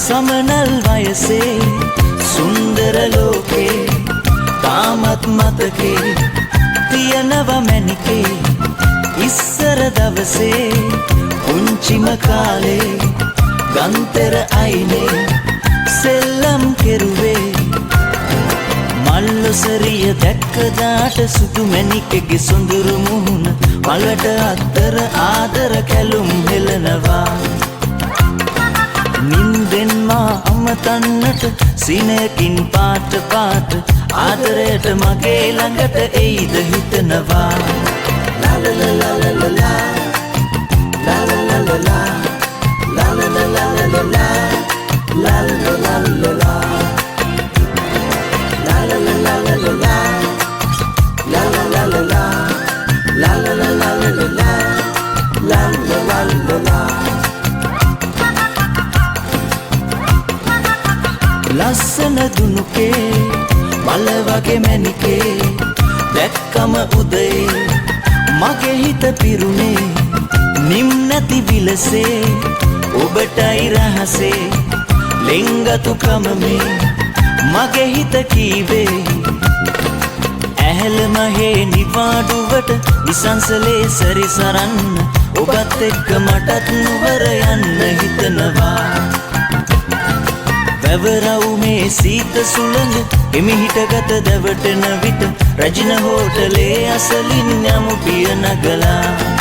සමනල් වයසේ සුන්දර ලෝකේ තාමත් මතකේ තියනව මැනිකේ ඉස්සර දවසේ පුංචිම කාලේ ගන්තර අයිනේ සෙල්ලම් කෙරුවේ මල්ලොසරිය දැක්කදාට සුදු මැණිකෙගේ සොඳුරු මුහුණ මලට අත්තර ආදර කැලුම් හෙලනවා නින්දෙන් මා අමතන්නට සිනයකින් පාට පාට ආදරයට මගේ ළඟට එයිද හිතනවා ලා ලා ලා ලා ලා ලා ලා ලා ලා ලා ලා ලා ලා ලා ලා ලා ලා ලා ලස්සන දුනුකේ මල වගේ මැණිකේ දැක්කම උදේ මගේ හිත පිරුණේ නිම් නැති විලසේ ඔබටයි රහසේ ලෙන්ගතු ක්‍රමමේ මගේ හිත කීවේ ඇහැල මහේ නිවාඩුවට නිසංසලේ සැරිසරන්න ඔබත් එක්ක මටත් නුවර යන්න හිතනවා වැවරවුමේ සීත සුළඟ එමිහිටගත දැවටෙන විට රජින හෝටලේ අසලින් යමු පිය නගලා